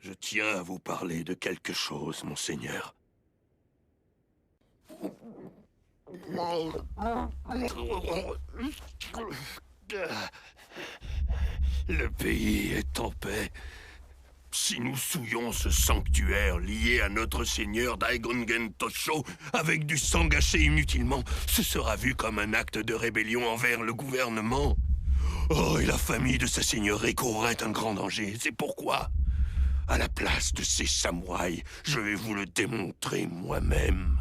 Je tiens à vous parler de quelque chose, monseigneur. Le pays est en paix. Si nous souillons ce sanctuaire lié à notre seigneur Daigongen Tosho avec du sang gâché inutilement, ce sera vu comme un acte de rébellion envers le gouvernement. Oh, et la famille de sa seigneurie courrait un grand danger. C'est pourquoi, à la place de ces samouraïs, je vais vous le démontrer moi-même.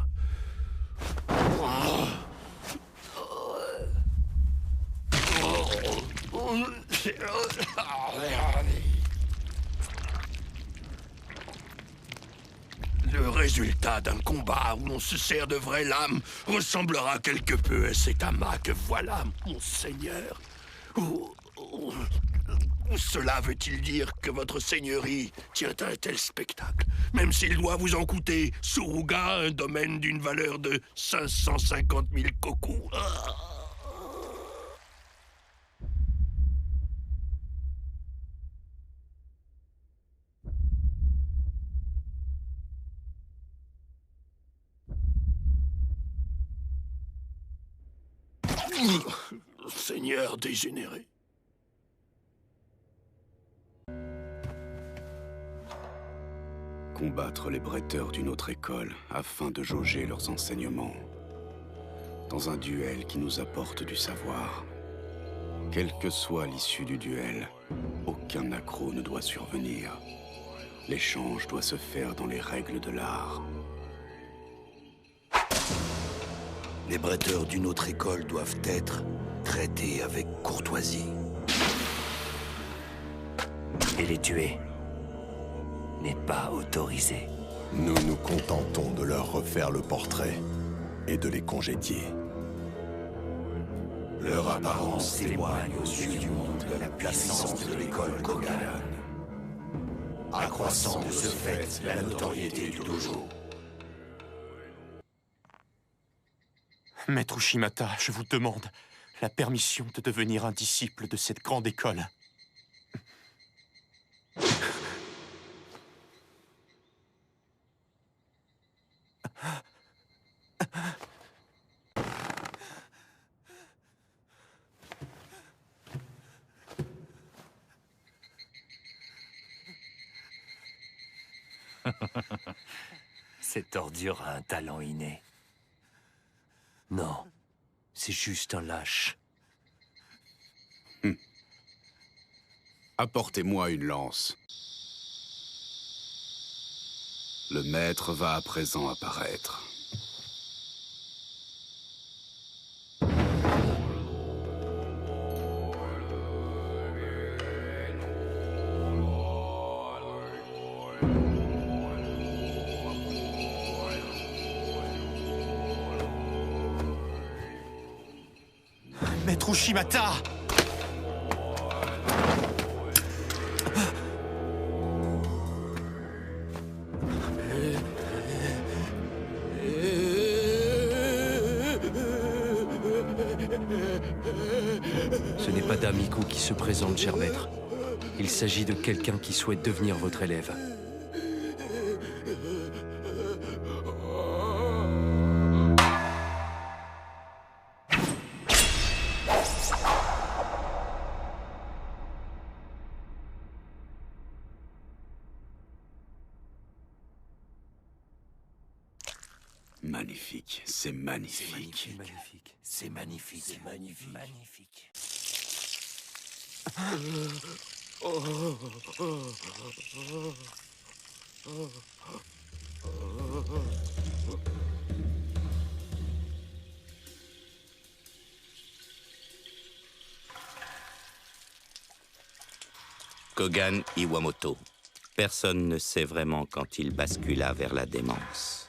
Le résultat d'un combat où l'on se sert de vraies lames ressemblera quelque peu à cet amas que voilà, monseigneur. Cela veut-il dire que votre seigneurie tient à un tel spectacle, même s'il doit vous en coûter, Suruga, un domaine d'une valeur de 550 000 koku? Seigneur dégénéré. Combattre les bretteurs d'une autre école afin de jauger leurs enseignements. Dans un duel qui nous apporte du savoir. Quelle que soit l'issue du duel, aucun accroc ne doit survenir. L'échange doit se faire dans les règles de l'art. Les bretteurs d'une autre école doivent être traités avec courtoisie. Et les tuer n'est pas autorisé. Nous nous contentons de leur refaire le portrait et de les congédier. Leur apparence témoigne aux yeux du monde de la puissance de l'école Kogan, accroissant de ce fait la notoriété du dojo. Maître Ushimata, je vous demande la permission de devenir un disciple de cette grande école. Cette ordure a un talent inné. Non, c'est juste un lâche. Apportez-moi une lance. Le maître va à présent apparaître. Maître Ushimata! Ce n'est pas Damiku qui se présente, cher maître. Il s'agit de quelqu'un qui souhaite devenir votre élève. Magnifique, c'est magnifique. C'est magnifique, c'est magnifique, c'est magnifique, magnifique. Kogan Iwamoto. Personne ne sait vraiment quand il bascula vers la démence.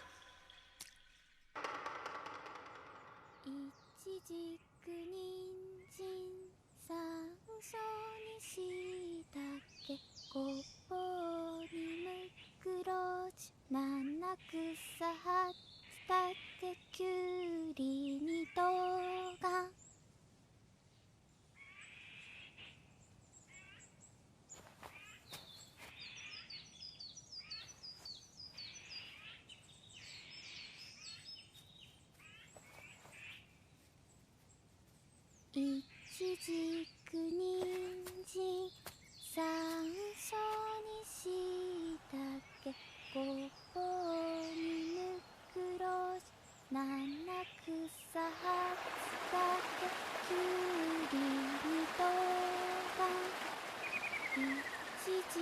いちじくにんじんさんしょにしいたけごぼうにむくろしななくさはつたけきゅうりにとうがんいちじ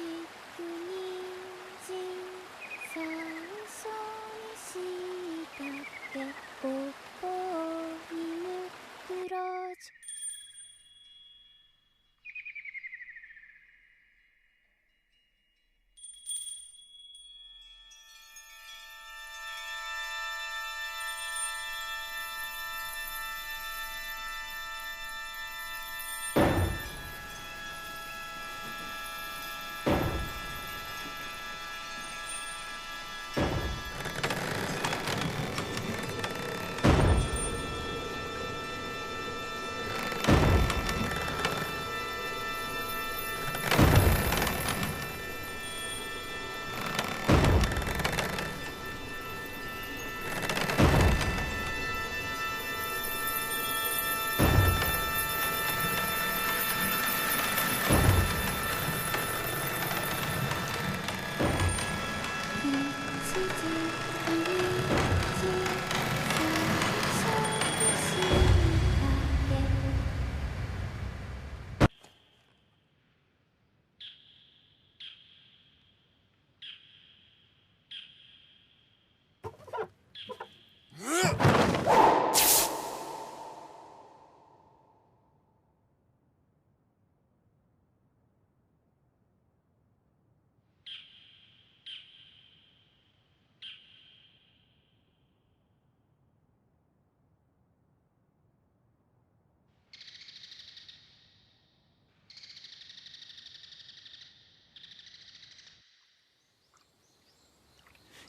くにんじんさんしょにしいたけごぼうにむくろし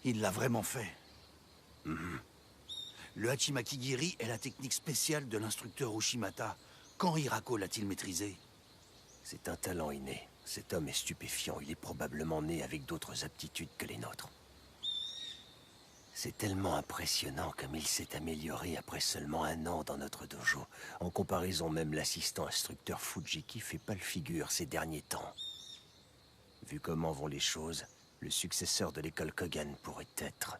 Il l'a vraiment fait. Le Hachimaki-giri est la technique spéciale de l'instructeur Ushimata. Quand Hirako l'a-t-il maîtrisé? C'est un talent inné. Cet homme est stupéfiant. Il est probablement né avec d'autres aptitudes que les nôtres. C'est tellement impressionnant comme il s'est amélioré après seulement 1 an dans notre dojo. En comparaison, même l'assistant instructeur Fujiki fait pâle figure ces derniers temps. Vu comment vont les choses, le successeur de l'école Kogan pourrait être...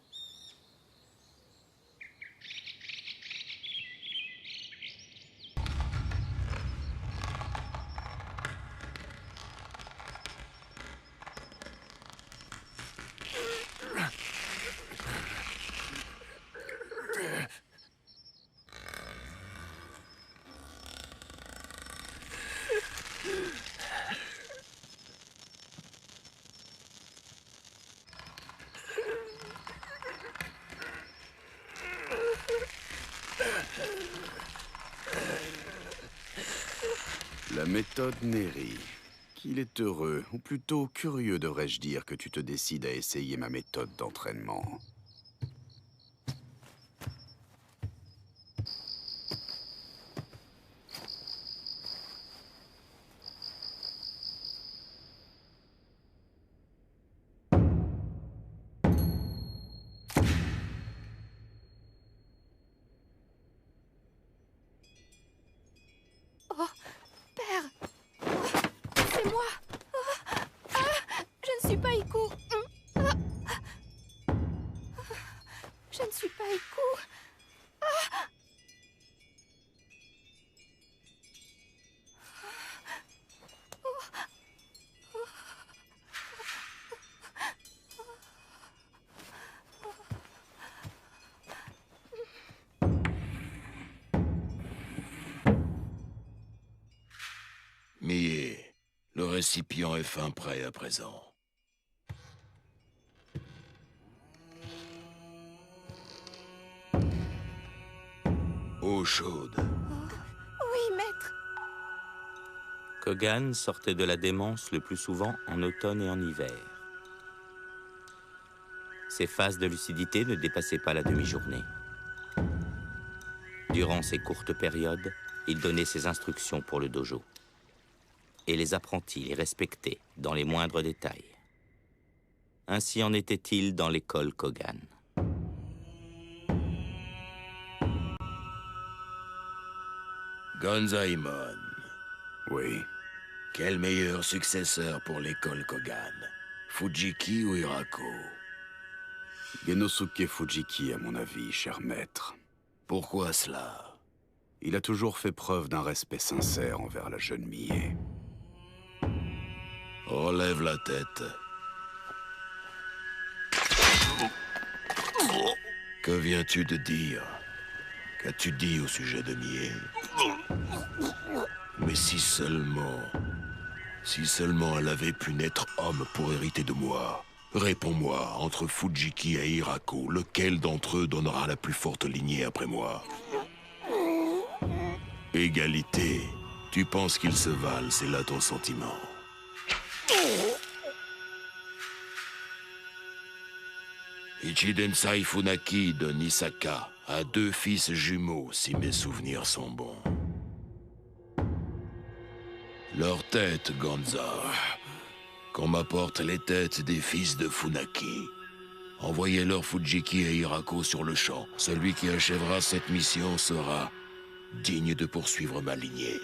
La méthode Neri. Qu'il est heureux, ou plutôt curieux devrais-je dire, que tu te décides à essayer ma méthode d'entraînement. Oh, père! Oh, c'est moi! Oh, ah, je ne suis pas Iku! Je ne suis pas Iku! Mie, le récipient est fin prêt à présent. Eau chaude. Oui, maître! Kogan sortait de la démence le plus souvent en automne et en hiver. Ses phases de lucidité ne dépassaient pas la demi-journée. Durant ces courtes périodes, il donnait ses instructions pour le dojo. Et les apprentis les respectaient dans les moindres détails. Ainsi en était-il dans l'école Kogan. « Gonzaïmon, Oui. quel meilleur successeur pour l'école Kogan? Fujiki ou Hirako? Genosuke Fujiki, à mon avis, cher maître. Pourquoi cela? Il a toujours fait preuve d'un respect sincère envers la jeune Mie. Relève la tête. Que viens-tu de dire? Qu'as-tu dit au sujet de Mie? Mais si seulement elle avait pu naître homme pour hériter de moi. Réponds-moi, entre Fujiki et Hirako, lequel d'entre eux donnera la plus forte lignée après moi? Égalité. Tu penses qu'ils se valent, c'est là ton sentiment. Ichidensai Funaki de Nisaka a 2 fils jumeaux, si mes souvenirs sont bons. Leurs têtes, Gonza. Qu'on m'apporte les têtes des fils de Funaki. Envoyez-leur Fujiki et Hirako sur le champ. Celui qui achèvera cette mission sera digne de poursuivre ma lignée.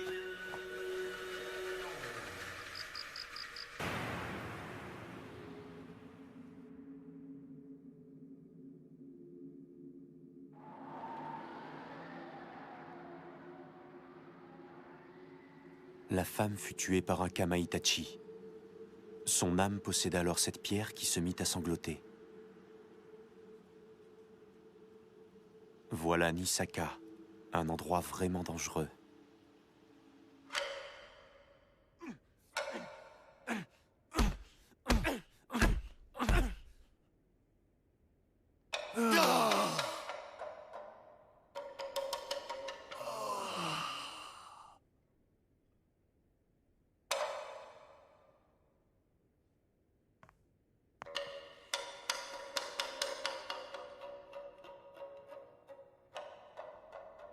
La femme fut tuée par un Kama-Itachi. Son âme posséda alors cette pierre qui se mit à sangloter. Voilà Nisaka, un endroit vraiment dangereux.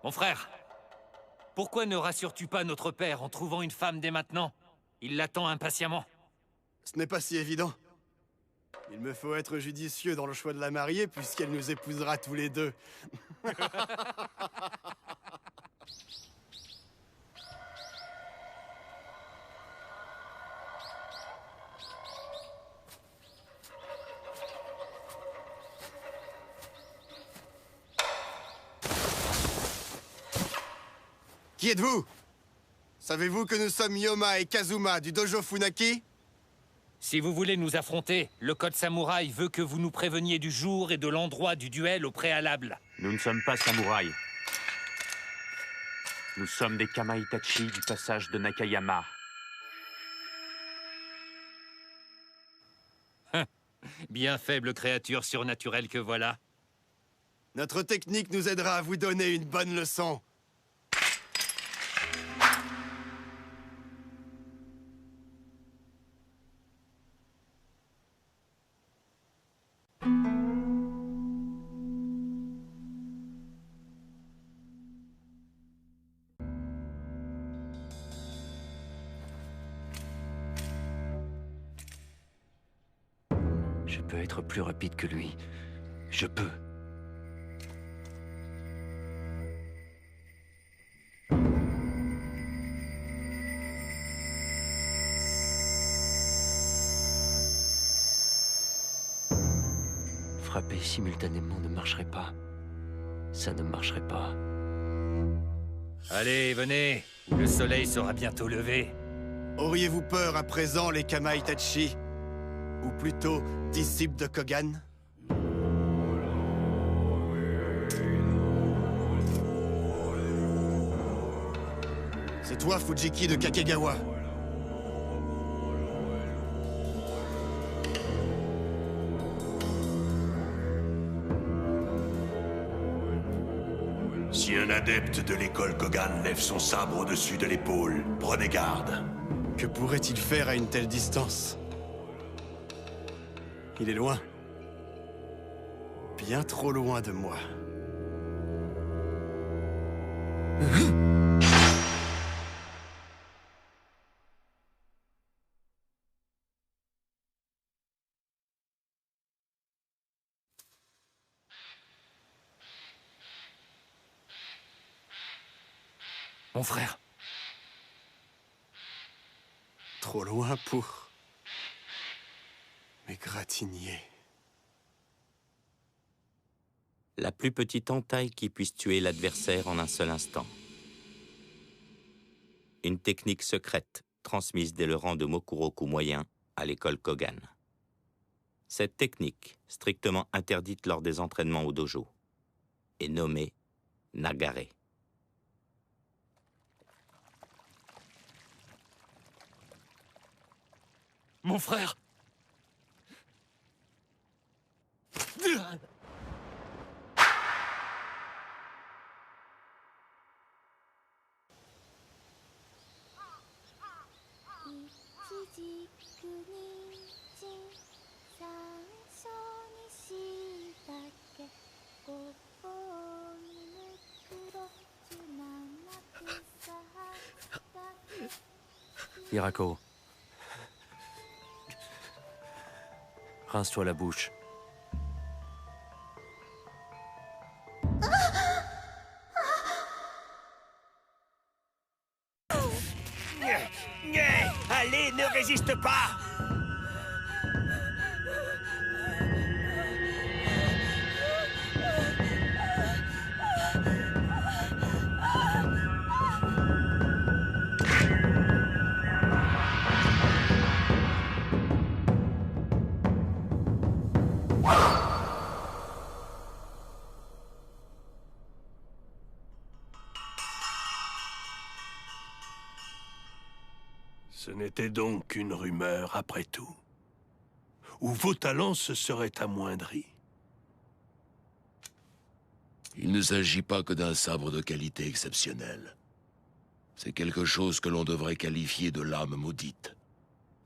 Mon frère, pourquoi ne rassures-tu pas notre père en trouvant une femme dès maintenant? Il l'attend impatiemment. Ce n'est pas si évident. Il me faut être judicieux dans le choix de la mariée, puisqu'elle nous épousera tous les deux. Qui êtes-vous? Savez-vous que nous sommes Yoma et Kazuma du dojo Funaki? Si vous voulez nous affronter, le code samouraï veut que vous nous préveniez du jour et de l'endroit du duel au préalable. Nous ne sommes pas samouraïs. Nous sommes des Kama-Itachi du passage de Nakayama. Bien faible créature surnaturelle que voilà. Notre technique nous aidera à vous donner une bonne leçon. Je peux être plus rapide que lui. Je peux. Frapper simultanément ne marcherait pas. Ça ne marcherait pas. Allez, venez, le soleil sera bientôt levé. Auriez-vous peur à présent, les Kama-Itachi? Ou plutôt, disciples de Kogan? C'est toi, Fujiki de Kakegawa. Si un adepte de l'école Kogan lève son sabre au-dessus de l'épaule, prenez garde. Que pourrait-il faire à une telle distance? Il est loin. Bien trop loin de moi. Mon frère. Trop loin pour m'égratigner. La plus petite entaille qui puisse tuer l'adversaire en un seul instant. Une technique secrète transmise dès le rang de Mokuroku moyen à l'école Kogan. Cette technique, strictement interdite lors des entraînements au dojo, est nommée Nagare. Mon frère. Hirako. Rince-toi la bouche. Allez, ne résiste pas! Ce n'était donc qu'une rumeur, après tout. Ou vos talents se seraient amoindris. Il ne s'agit pas que d'un sabre de qualité exceptionnelle. C'est quelque chose que l'on devrait qualifier de lame maudite.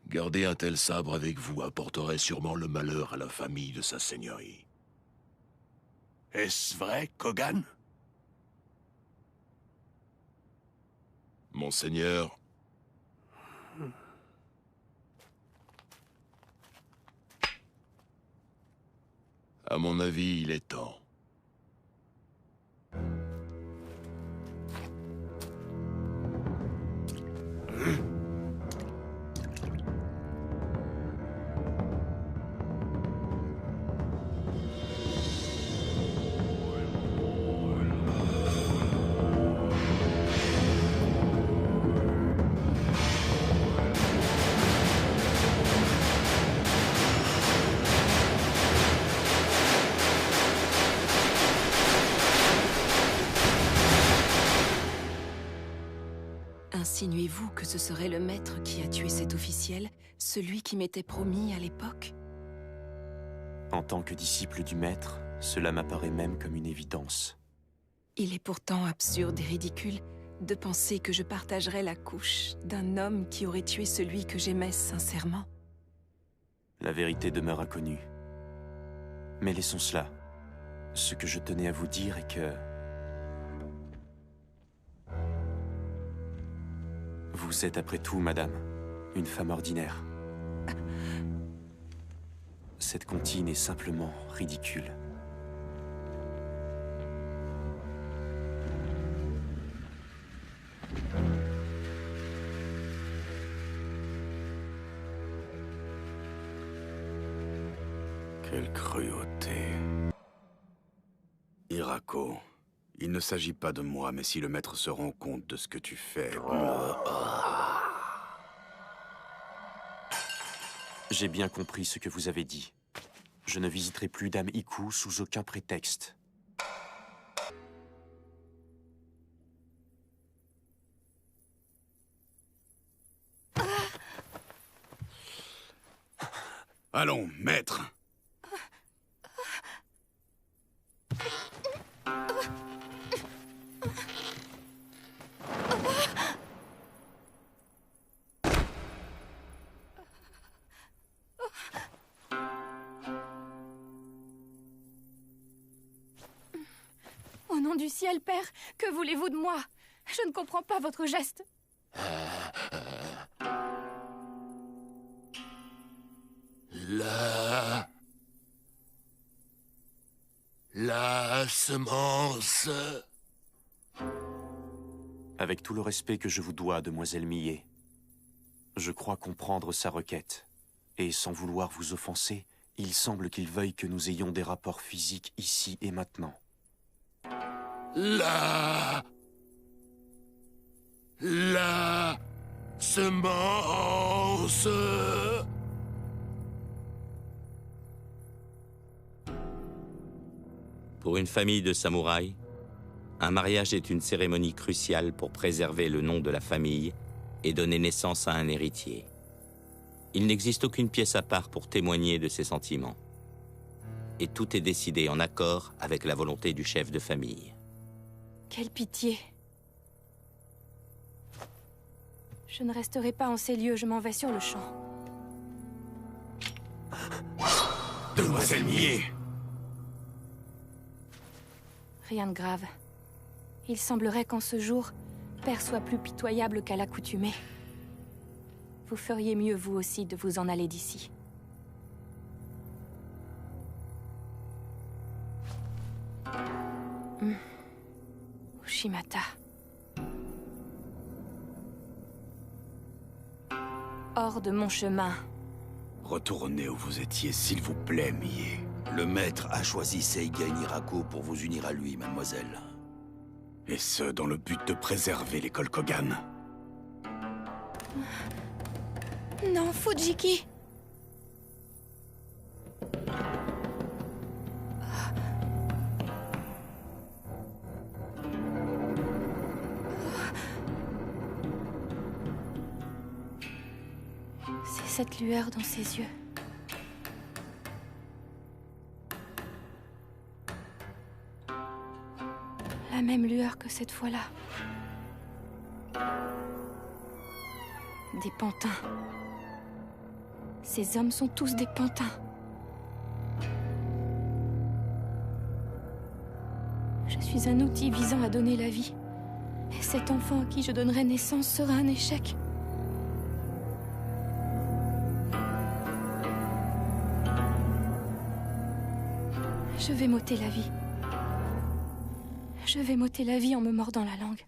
Garder un tel sabre avec vous apporterait sûrement le malheur à la famille de sa seigneurie. Est-ce vrai, Kogan? Monseigneur, à mon avis, il est temps. Insinuez-vous que ce serait le maître qui a tué cet officiel, celui qui m'était promis à l'époque? En tant que disciple du maître, cela m'apparaît même comme une évidence. Il est pourtant absurde et ridicule de penser que je partagerais la couche d'un homme qui aurait tué celui que j'aimais sincèrement. La vérité demeure inconnue. Mais laissons cela. Ce que je tenais à vous dire est que... Vous êtes après tout, madame, une femme ordinaire. Cette comptine est simplement ridicule. Quelle cruauté. Hirako, il ne s'agit pas de moi, mais si le maître se rend compte de ce que tu fais... J'ai bien compris ce que vous avez dit. Je ne visiterai plus Dame Iku sous aucun prétexte. Allons, maître. Au nom du ciel, père, que voulez-vous de moi? Je ne comprends pas votre geste. La semence. Avec tout le respect que je vous dois, demoiselle Millet, je crois comprendre sa requête. Et sans vouloir vous offenser, il semble qu'il veuille que nous ayons des rapports physiques ici et maintenant. La semence. Pour une famille de samouraïs, un mariage est une cérémonie cruciale pour préserver le nom de la famille et donner naissance à un héritier. Il n'existe aucune pièce à part pour témoigner de ses sentiments. Et tout est décidé en accord avec la volonté du chef de famille. Quelle pitié. Je ne resterai pas en ces lieux, je m'en vais sur le champ. Demoiselle Millet! Rien de grave. Il semblerait qu'en ce jour, Père soit plus pitoyable qu'à l'accoutumée. Vous feriez mieux, vous aussi, de vous en aller d'ici. Ushimata. Hors de mon chemin. Retournez où vous étiez, s'il vous plaît, Millet. Le maître a choisi Seigen Hirako pour vous unir à lui, mademoiselle. Et ce, dans le but de préserver l'école Kogan. Non, Fujiki! C'est cette lueur dans ses yeux. La même lueur que cette fois-là. Des pantins. Ces hommes sont tous des pantins. Je suis un outil visant à donner la vie. Et cet enfant à qui je donnerai naissance sera un échec. Je vais m'ôter la vie. Je vais m'ôter la vie en me mordant la langue.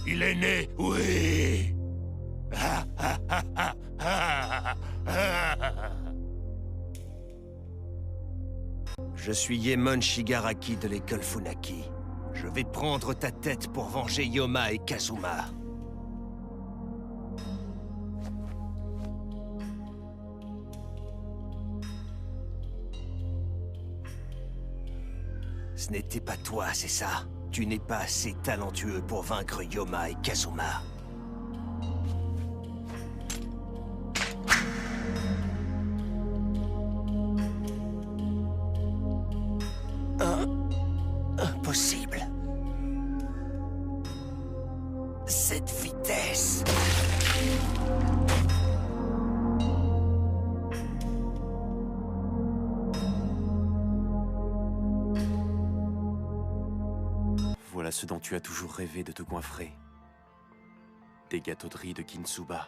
Il est né, oui. Je suis Yemon Shigaraki de l'école Funaki. Je vais prendre ta tête pour venger Yoma et Kazuma. Ce n'était pas toi, c'est ça? Tu n'es pas assez talentueux pour vaincre Yoma et Kazuma. Impossible. Cette vitesse. Voilà ce dont tu as toujours rêvé de te goinfrer. Des gâteaux de riz de Kintsuba.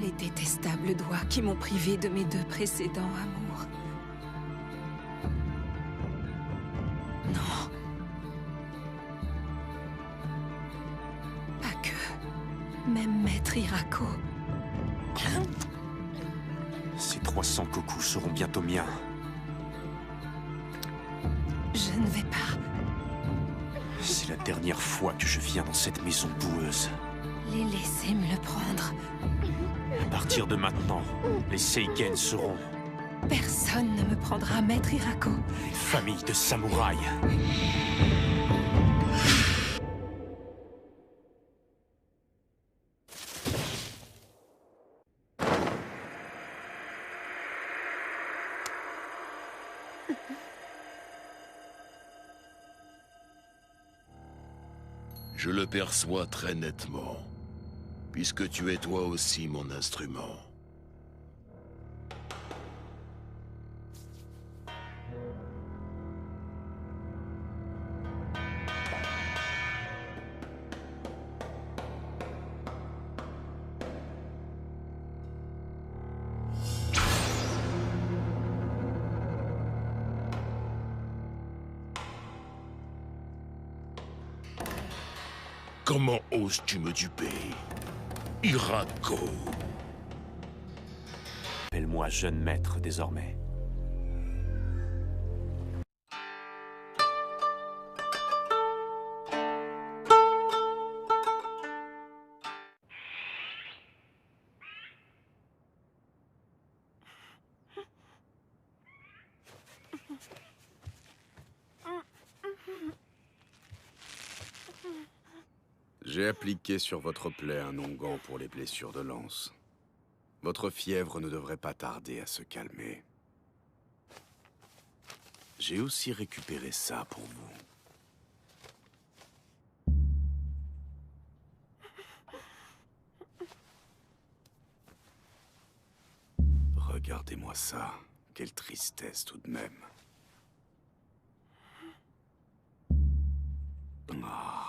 Les détestables doigts qui m'ont privé de mes deux précédents amours. Non. Pas que. Même Maître Hirako. Ces 300 kokus seront bientôt miens. Je ne vais pas. C'est la dernière fois que je viens dans cette maison boueuse. Les laisser me le prendre. À partir de maintenant, les Seiken seront Personne ne me prendra, maître Hirako. Une famille de samouraïs. Je le perçois très nettement, puisque tu es toi aussi mon instrument. Comment oses-tu me duper, Hirako? Appelle-moi jeune maître désormais. J'ai appliqué sur votre plaie un onguent pour les blessures de lance. Votre fièvre ne devrait pas tarder à se calmer. J'ai aussi récupéré ça pour vous. Regardez-moi ça. Quelle tristesse tout de même. Ah.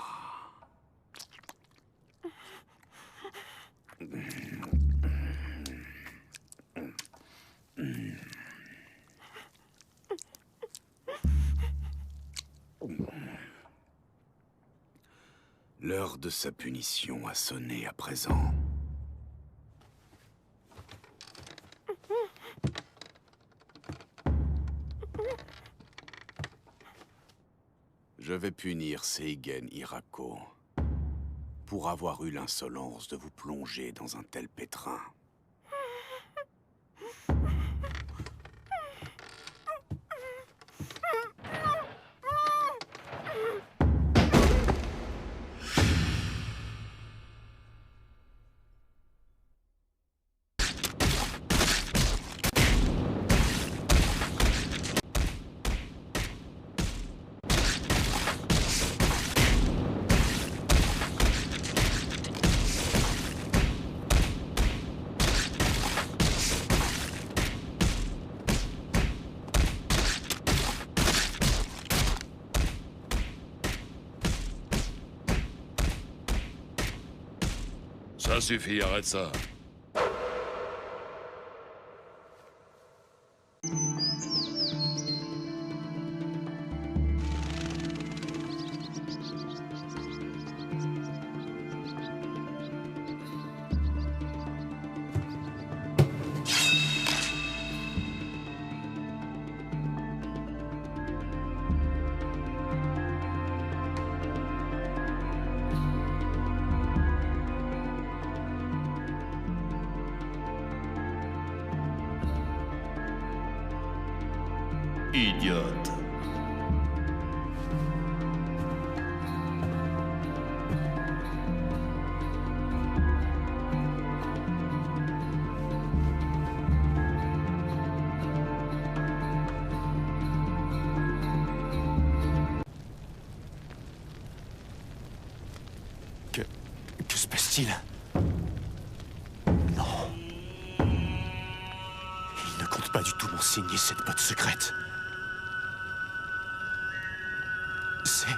L'heure de sa punition a sonné à présent. Je vais punir Seigen Hirako pour avoir eu l'insolence de vous plonger dans un tel pétrin. Ça suffit, arrête ça. Idiote. Que se passe-t-il? Non. Il ne compte pas du tout m'enseigner cette botte secrète. C'est...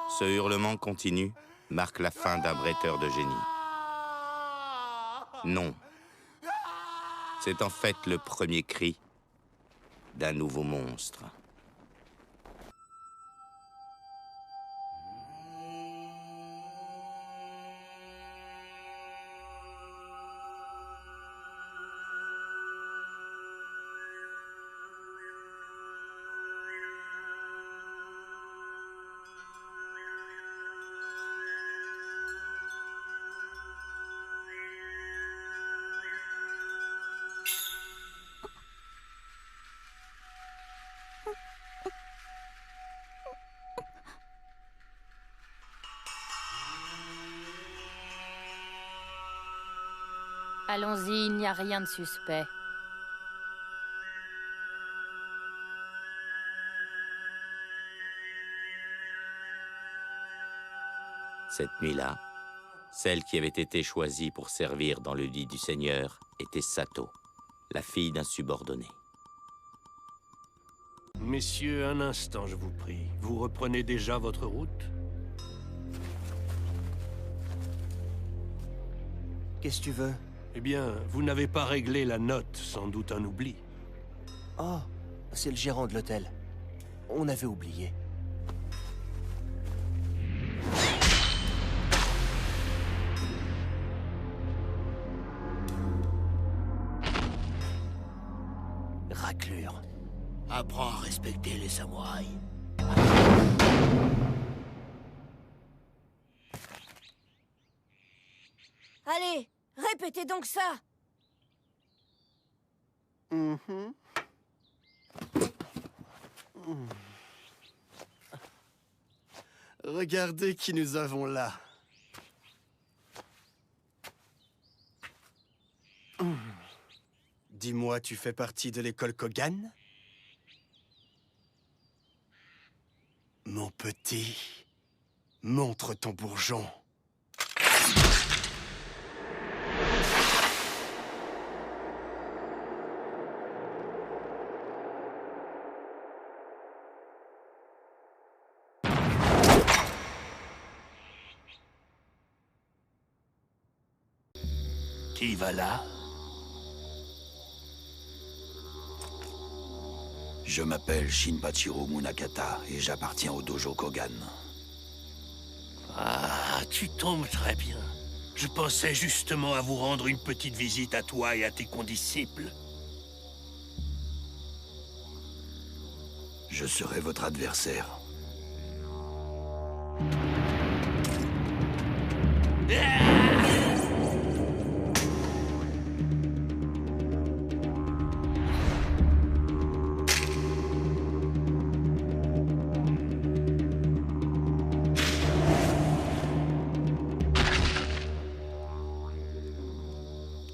Ce hurlement continu marque la fin d'un bretteur de génie. Non. C'est en fait le premier cri d'un nouveau monstre. Allons-y, il n'y a rien de suspect. Cette nuit-là, celle qui avait été choisie pour servir dans le lit du Seigneur était Sato, la fille d'un subordonné. Messieurs, un instant, je vous prie. Vous reprenez déjà votre route? Qu'est-ce que tu veux? Eh bien, vous n'avez pas réglé la note, sans doute un oubli. Oh, c'est le gérant de l'hôtel. On avait oublié. Raclure. Apprends à respecter les samouraïs. Allez, répétez donc ça. Regardez qui nous avons là. Dis-moi, tu fais partie de l'école Kogan? Mon petit, montre ton bourgeon. Qui va là? Je m'appelle Shinpachiro Munakata et j'appartiens au dojo Kogan. Ah, tu tombes très bien. Je pensais justement à vous rendre une petite visite à toi et à tes condisciples. Je serai votre adversaire.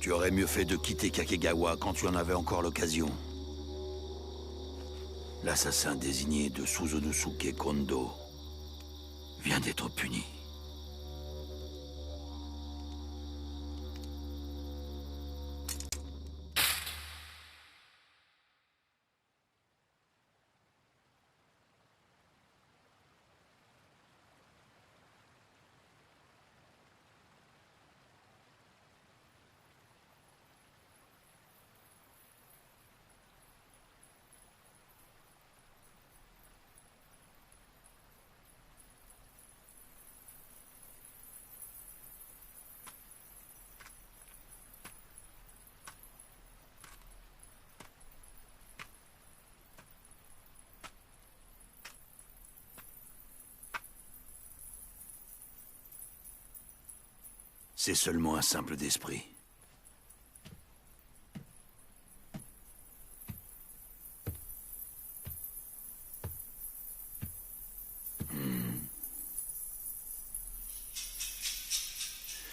Tu aurais mieux fait de quitter Kakegawa quand tu en avais encore l'occasion. L'assassin désigné de Suzunosuke Kondo vient d'être puni. C'est seulement un simple d'esprit.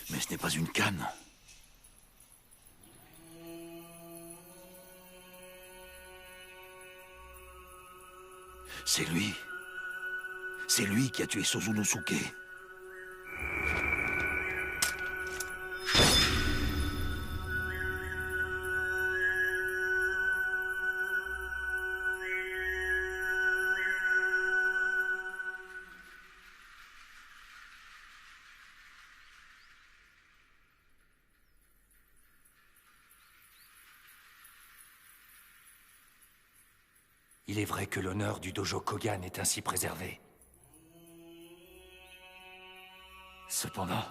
Mais ce n'est pas une canne. C'est lui. C'est lui qui a tué Suzunosuke. Il est vrai que l'honneur du dojo Kogan est ainsi préservé. Cependant,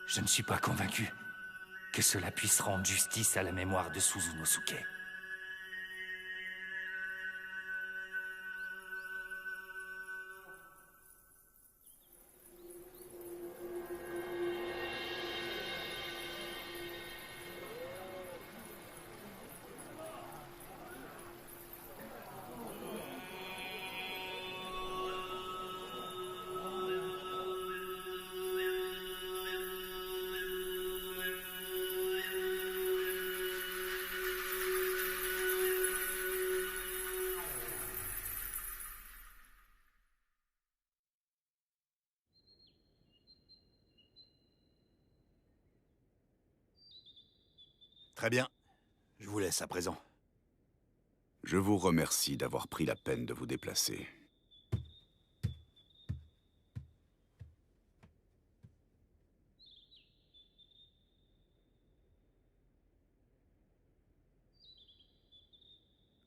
je ne suis pas convaincu que cela puisse rendre justice à la mémoire de Suzunosuke. Très bien. Je vous laisse à présent. Je vous remercie d'avoir pris la peine de vous déplacer.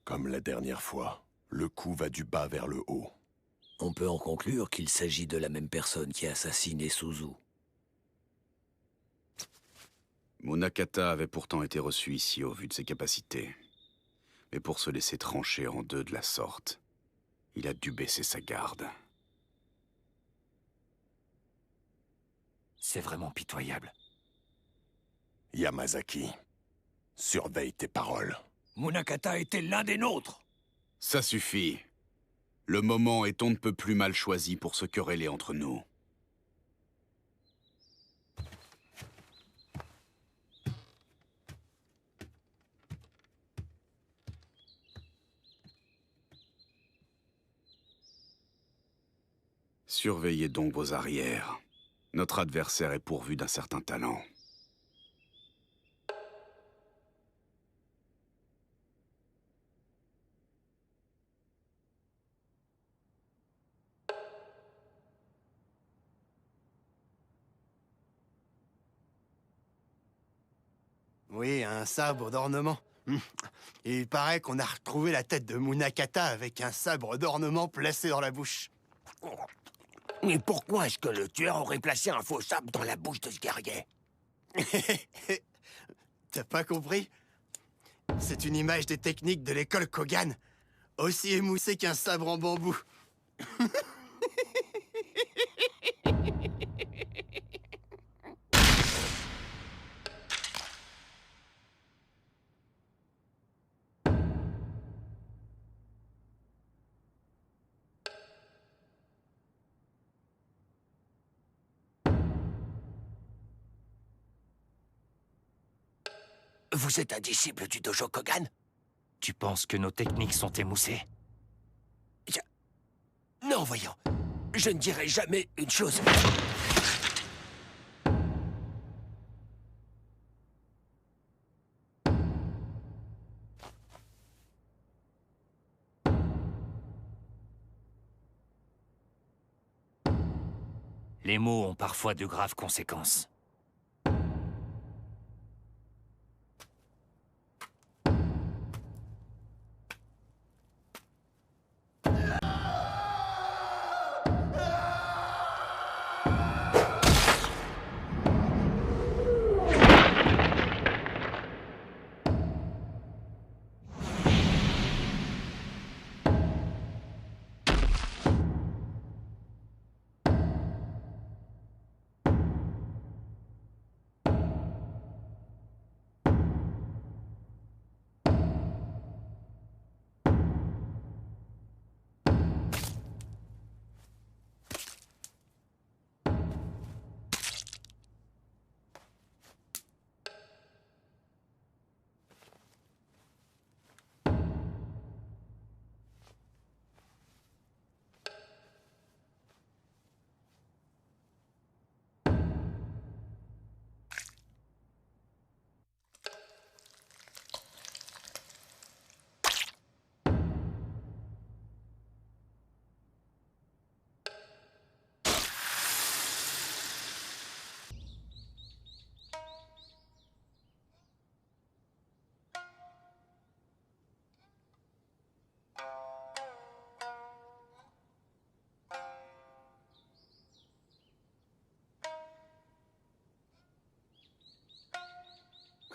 Comme la dernière fois, le coup va du bas vers le haut. On peut en conclure qu'il s'agit de la même personne qui a assassiné Suzu. Munakata avait pourtant été reçu ici au vu de ses capacités. Mais pour se laisser trancher en deux de la sorte, il a dû baisser sa garde. C'est vraiment pitoyable. Yamazaki, surveille tes paroles. Munakata était l'un des nôtres. Ça suffit. Le moment est on ne peut plus mal choisi pour se quereller entre nous. Surveillez donc vos arrières. Notre adversaire est pourvu d'un certain talent. Oui, un sabre d'ornement. Et il paraît qu'on a retrouvé la tête de Munakata avec un sabre d'ornement placé dans la bouche. Mais pourquoi est-ce que le tueur aurait placé un faux sabre dans la bouche de ce guerrier? T'as pas compris? C'est une image des techniques de l'école Kogan, aussi émoussée qu'un sabre en bambou. Vous êtes un disciple du dojo Kogan? Tu penses que nos techniques sont émoussées? Non, voyons. Je ne dirai jamais une chose. Les mots ont parfois de graves conséquences.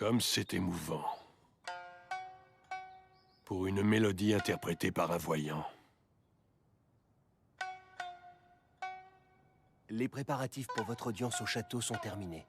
Comme c'est émouvant. Pour une mélodie interprétée par un voyant. Les préparatifs pour votre audience au château sont terminés.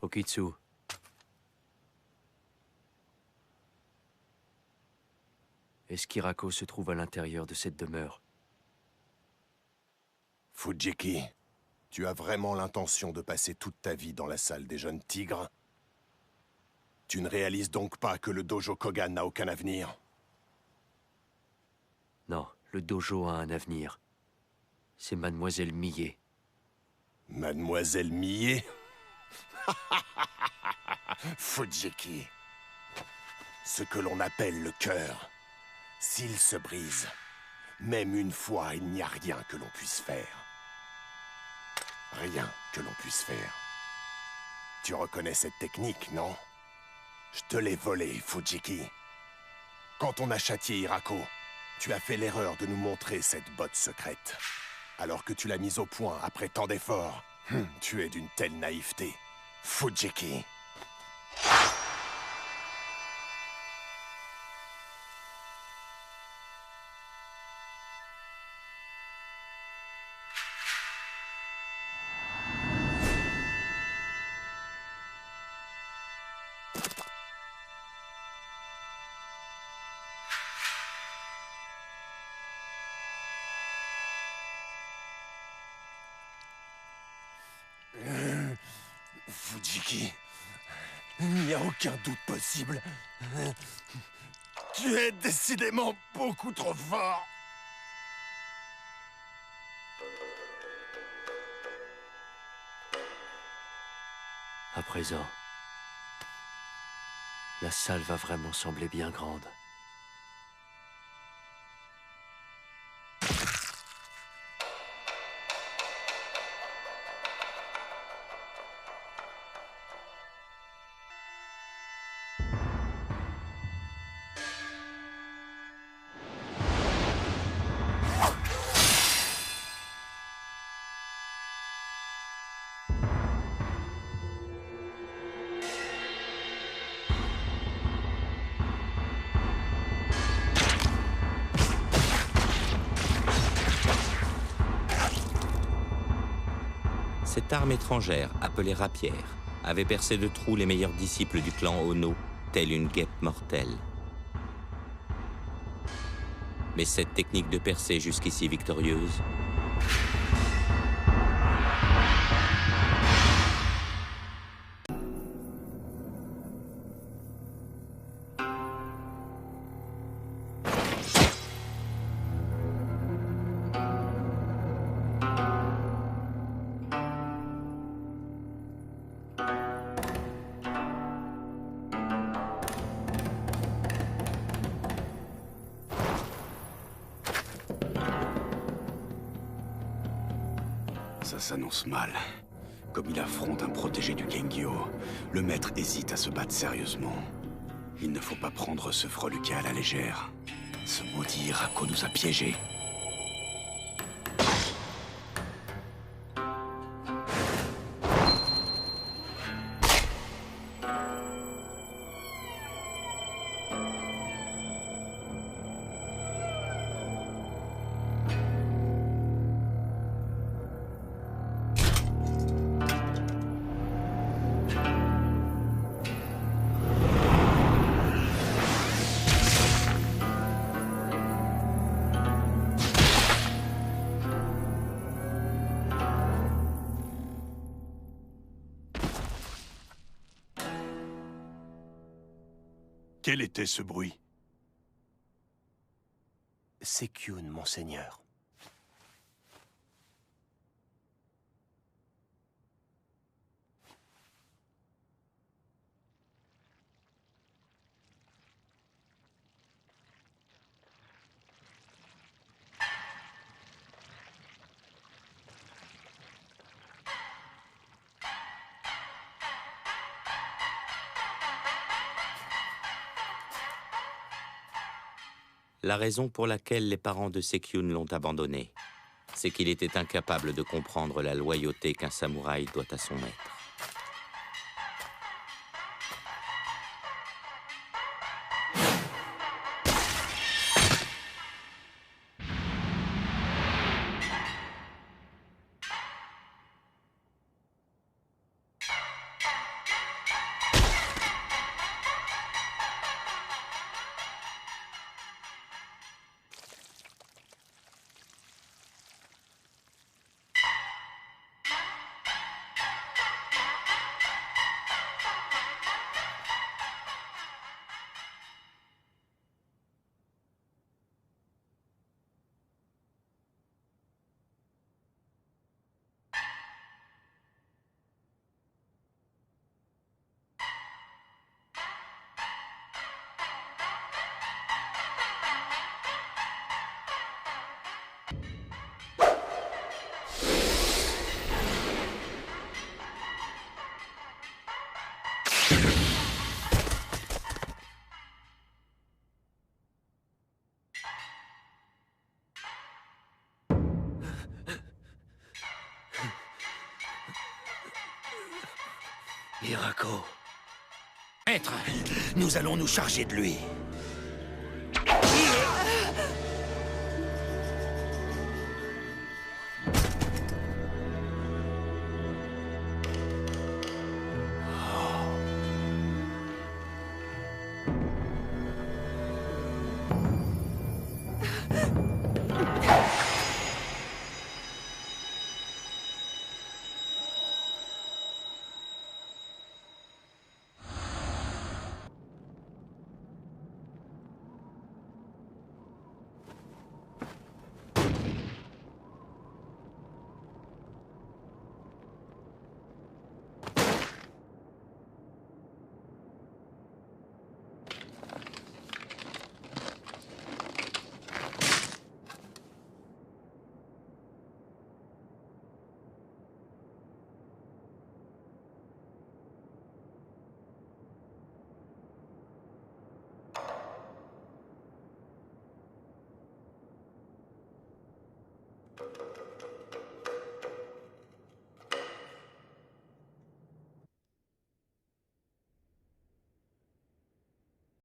Okitsu. Est-ce qu'Hirako se trouve à l'intérieur de cette demeure? Fujiki, tu as vraiment l'intention de passer toute ta vie dans la salle des jeunes tigres? Tu ne réalises donc pas que le dojo Kogan n'a aucun avenir? Non, le dojo a un avenir. C'est Mademoiselle Millet. Mademoiselle Millet? Fujiki, ce que l'on appelle le cœur, s'il se brise, même une fois, il n'y a rien que l'on puisse faire. Rien que l'on puisse faire. Tu reconnais cette technique, non? Je te l'ai volée, Fujiki. Quand on a châtié Hirako, tu as fait l'erreur de nous montrer cette botte secrète. Alors que tu l'as mise au point après tant d'efforts, tu es d'une telle naïveté. Fujiki. Fujiki, il n'y a aucun doute possible. Tu es décidément beaucoup trop fort. À présent, la salle va vraiment sembler bien grande. Cette arme étrangère, appelée rapière, avait percé de trous les meilleurs disciples du clan Ono, telle une guêpe mortelle. Mais cette technique de percée jusqu'ici victorieuse... Ça s'annonce mal. Comme il affronte un protégé du Kengyo, le maître hésite à se battre sérieusement. Il ne faut pas prendre ce freluquet à la légère. Ce maudit Hirako nous a piégés. Quel était ce bruit? C'est Kyun, monseigneur. La raison pour laquelle les parents de Sekyun l'ont abandonné, c'est qu'il était incapable de comprendre la loyauté qu'un samouraï doit à son maître. Hirako. Maître, nous allons nous charger de lui.